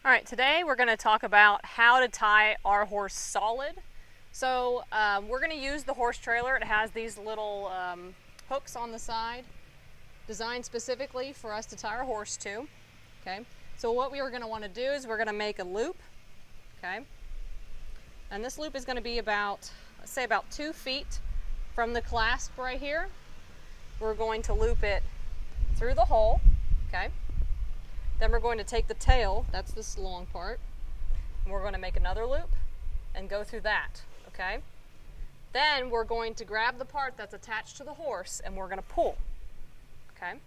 All right, today we're going to talk about how to tie our horse solid. So we're going to use the horse trailer. It has these little hooks on the side designed specifically for us to tie our horse to. Okay, so what we are going to want to do is we're going to make a loop. Okay, and this loop is going to be about, let's say, about 2 feet from the clasp right here. We're going to loop it through the hole. Okay. Then we're going to take the tail, that's this long part, and we're going to make another loop and go through that, okay? Then we're going to grab the part that's attached to the horse and we're going to pull, okay?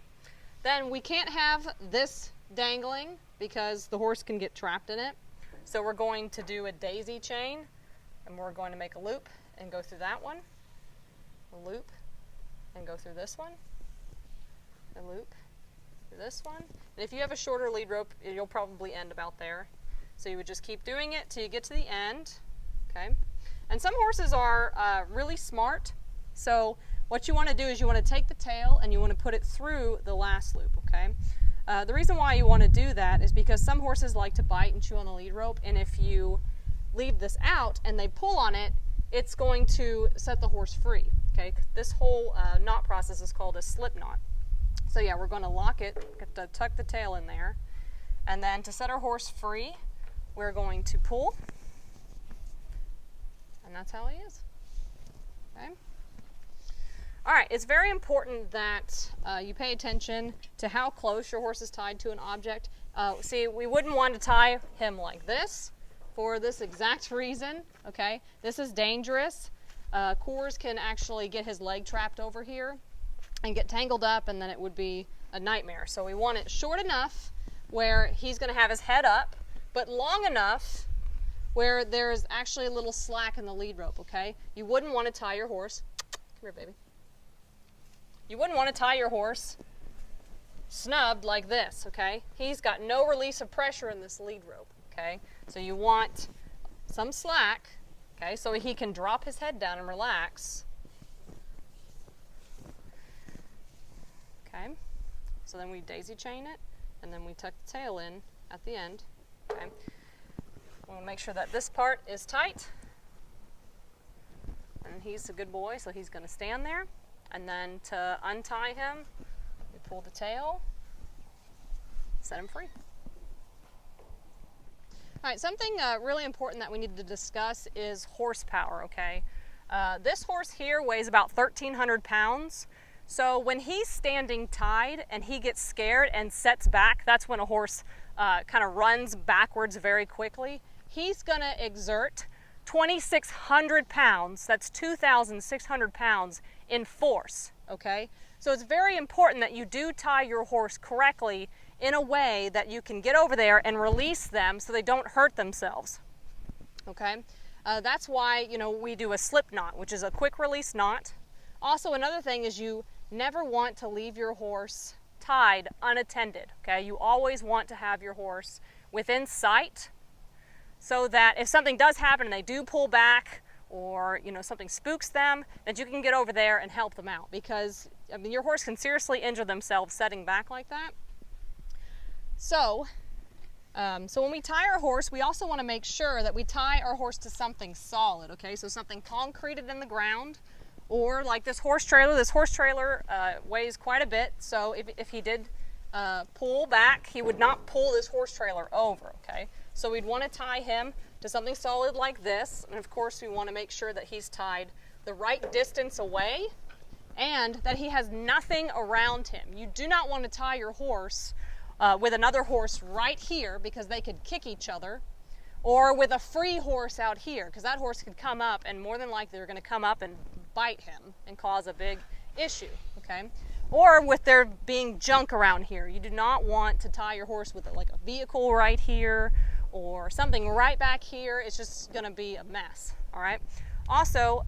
Then we can't have this dangling because the horse can get trapped in it. So we're going to do a daisy chain and we're going to make a loop and go through that one, a loop and go through this one, a loop, this one. And if you have a shorter lead rope, you'll probably end about there. So you would just keep doing it till you get to the end. Okay. And some horses are really smart. So what you want to do is you want to take the tail and you want to put it through the last loop. Okay. The reason why you want to do that is because some horses like to bite and chew on the lead rope, and if you leave this out and they pull on it, it's going to set the horse free. Okay. This whole knot process is called a slip knot. So yeah, we're going to lock it, tuck the tail in there, and then to set our horse free, we're going to pull, and that's how he is. Okay. All right, it's very important that you pay attention to how close your horse is tied to an object. See, we wouldn't want to tie him like this for this exact reason, okay? This is dangerous. Coors can actually get his leg trapped over here and get tangled up, and then it would be a nightmare. So we want it short enough where he's going to have his head up, but long enough where there's actually a little slack in the lead rope, okay? You wouldn't want to tie your horse, come here baby, you wouldn't want to tie your horse snubbed like this, okay? He's got no release of pressure in this lead rope, okay? So you want some slack, okay, so he can drop his head down and relax. Okay, so then we daisy chain it, and then we tuck the tail in at the end. Okay, we want to make sure that this part is tight, and he's a good boy, so he's going to stand there. And then to untie him, we pull the tail, set him free. All right, something really important that we need to discuss is horsepower. Okay, this horse here weighs about 1,300 pounds. So when he's standing tied and he gets scared and sets back, that's when a horse kind of runs backwards very quickly. He's going to exert 2,600 pounds, that's 2,600 pounds in force, okay? So it's very important that you do tie your horse correctly in a way that you can get over there and release them so they don't hurt themselves, okay? That's why, you know, we do a slip knot, which is a quick release knot. Also, another thing is you never want to leave your horse tied unattended, okay? You always want to have your horse within sight so that if something does happen and they do pull back or, you know, something spooks them, that you can get over there and help them out, because, I mean, your horse can seriously injure themselves setting back like that. So when we tie our horse, we also want to make sure that we tie our horse to something solid, okay? So something concreted in the ground. Or like this horse trailer weighs quite a bit, so if he did pull back, he would not pull this horse trailer over, okay? So we'd want to tie him to something solid like this, and of course we want to make sure that he's tied the right distance away and that he has nothing around him. You do not want to tie your horse with another horse right here because they could kick each other, or with a free horse out here, because that horse could come up and more than likely they're going to come up and bite him and cause a big issue, okay? Or with there being junk around here. You do not want to tie your horse with like a vehicle right here or something right back here. It's just going to be a mess, all right? Also,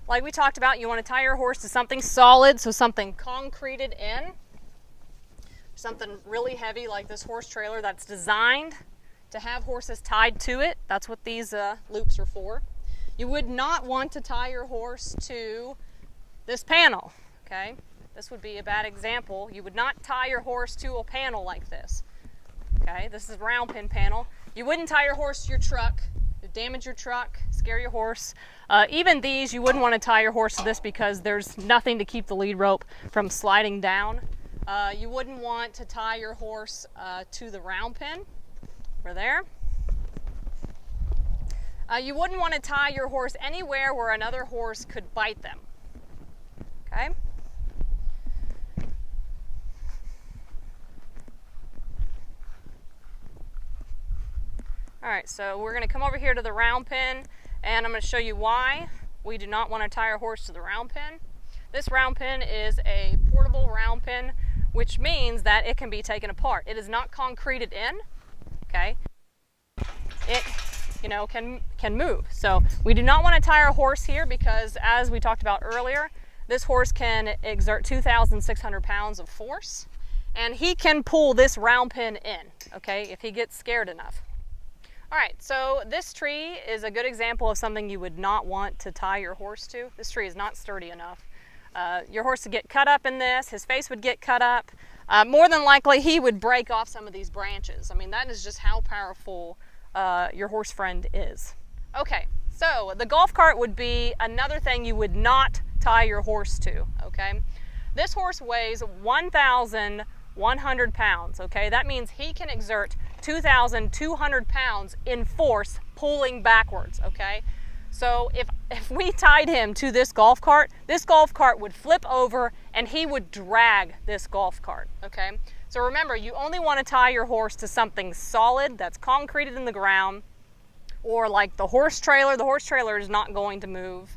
like we talked about, you want to tie your horse to something solid, so something concreted in, something really heavy like this horse trailer that's designed to have horses tied to it. That's what these loops are for. You would not want to tie your horse to this panel, okay? This would be a bad example. You would not tie your horse to a panel like this. Okay, this is round pin panel. You wouldn't tie your horse to your truck. It'd damage your truck, scare your horse. Even these, you wouldn't want to tie your horse to this because there's nothing to keep the lead rope from sliding down. You wouldn't want to tie your horse to the round pin over there. You wouldn't want to tie your horse anywhere where another horse could bite them. Okay? All right, so we're going to come over here to the round pin, and I'm going to show you why we do not want to tie our horse to the round pin. This round pin is a portable round pin, which means that it can be taken apart. It is not concreted in, okay? It, you know, can move. So we do not want to tie our horse here because, as we talked about earlier, this horse can exert 2,600 pounds of force, and he can pull this round pin in, okay, if he gets scared enough. All right, so this tree is a good example of something you would not want to tie your horse to. This tree is not sturdy enough. Your horse would get cut up in this, his face would get cut up. More than likely, he would break off some of these branches. I mean, that is just how powerful your horse friend is. Okay, so the golf cart would be another thing you would not tie your horse to, okay? This horse weighs 1,100 pounds, okay? That means he can exert 2,200 pounds in force pulling backwards, okay? So if we tied him to this golf cart would flip over and he would drag this golf cart, okay? So remember, you only want to tie your horse to something solid that's concreted in the ground, or like the horse trailer. The horse trailer is not going to move.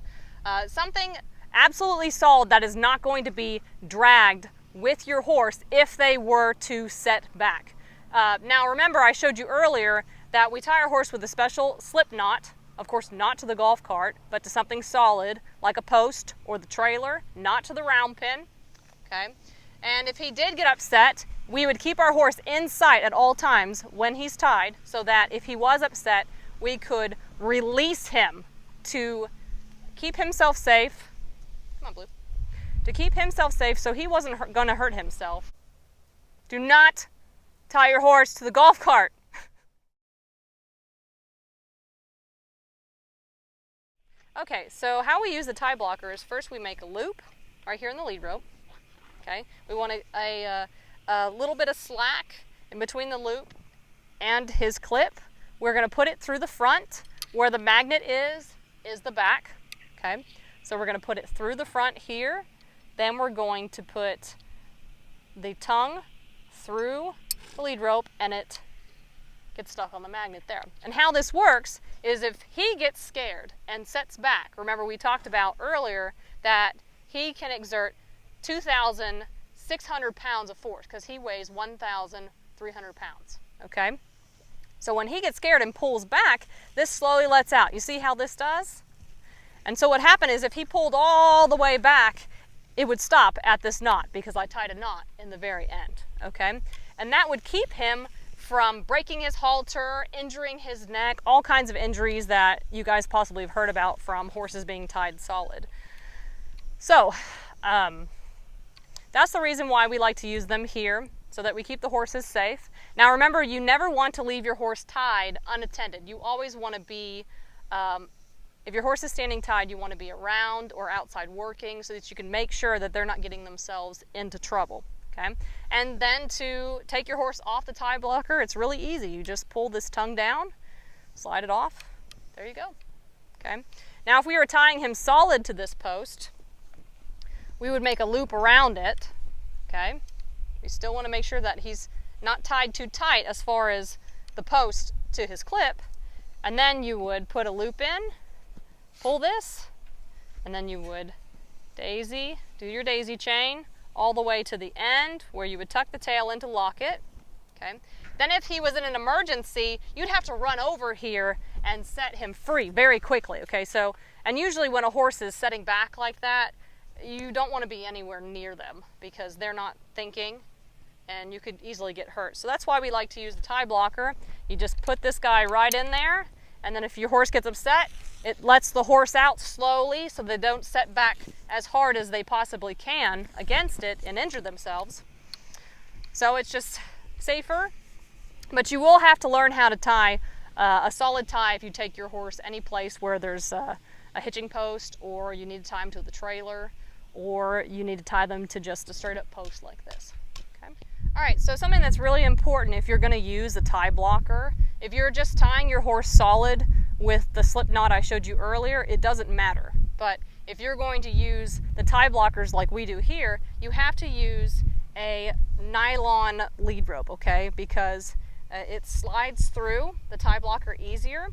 Something absolutely solid that is not going to be dragged with your horse if they were to set back. Now remember, I showed you earlier that we tie our horse with a special slip knot, of course not to the golf cart, but to something solid like a post or the trailer, not to the round pin, okay? And if he did get upset, we would keep our horse in sight at all times when he's tied, so that if he was upset, we could release him to keep himself safe. Come on, Blue. To keep himself safe so he wasn't going to hurt himself. Do not tie your horse to the golf cart. Okay, so how we use the tie blocker is first we make a loop right here in the lead rope. Okay, we want a little bit of slack in between the loop and his clip. We're going to put it through the front. Where the magnet is the back. Okay, so we're going to put it through the front here. Then we're going to put the tongue through the lead rope and it gets stuck on the magnet there. And how this works is if he gets scared and sets back, remember we talked about earlier that he can exert 2,600 pounds of force because he weighs 1,300 pounds, okay? So when he gets scared and pulls back, this slowly lets out. You see how this does? And so what happened is if he pulled all the way back, it would stop at this knot because I tied a knot in the very end, okay? And that would keep him from breaking his halter, injuring his neck, all kinds of injuries that you guys possibly have heard about from horses being tied solid. So that's the reason why we like to use them here, so that we keep the horses safe. Now remember, you never want to leave your horse tied unattended. You always want to be, if your horse is standing tied, you want to be around or outside working so that you can make sure that they're not getting themselves into trouble. Okay, and then to take your horse off the tie blocker, it's really easy. You just pull this tongue down, slide it off, there you go. Okay, now if we were tying him solid to this post, we would make a loop around it. Okay, we still want to make sure that he's not tied too tight as far as the post to his clip, and then you would put a loop in, pull this, and then you would do your daisy chain all the way to the end where you would tuck the tail in to lock it. Okay. Then if he was in an emergency, you'd have to run over here and set him free very quickly. Okay, so, and usually when a horse is setting back like that, you don't want to be anywhere near them because they're not thinking and you could easily get hurt. So that's why we like to use the tie blocker. You just put this guy right in there, and then if your horse gets upset, it lets the horse out slowly so they don't set back as hard as they possibly can against it and injure themselves. So it's just safer But you will have to learn how to tie a solid tie if you take your horse any place where there's a hitching post, or you need to tie them to the trailer, or you need to tie them to just a straight up post like this. Okay. All right, so something that's really important if you're going to use a tie blocker, if you're just tying your horse solid with the slip knot I showed you earlier, it doesn't matter. But if you're going to use the tie blockers like we do here, you have to use a nylon lead rope, okay? Because it slides through the tie blocker easier.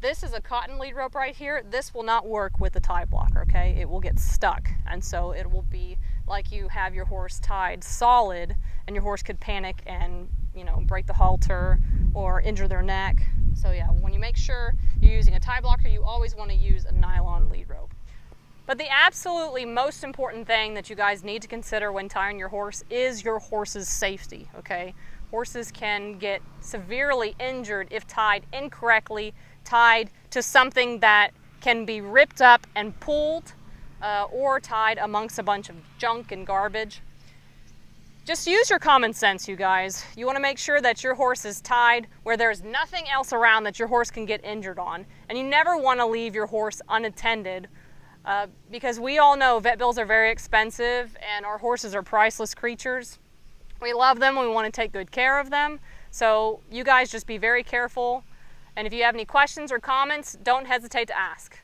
This is a cotton lead rope right here. This will not work with the tie blocker, okay? It will get stuck, and so it will be like you have your horse tied solid, and your horse could panic and, you know, break the halter or injure their neck. So yeah, when you make sure you're using a tie blocker, you always want to use a nylon lead rope. But the absolutely most important thing that you guys need to consider when tying your horse is your horse's safety, okay? Horses can get severely injured if tied incorrectly, tied to something that can be ripped up and pulled, or tied amongst a bunch of junk and garbage. Just use your common sense, you guys. You want to make sure that your horse is tied where there's nothing else around that your horse can get injured on. And you never want to leave your horse unattended, because we all know vet bills are very expensive and our horses are priceless creatures. We love them, we want to take good care of them. So you guys just be very careful. And if you have any questions or comments, don't hesitate to ask.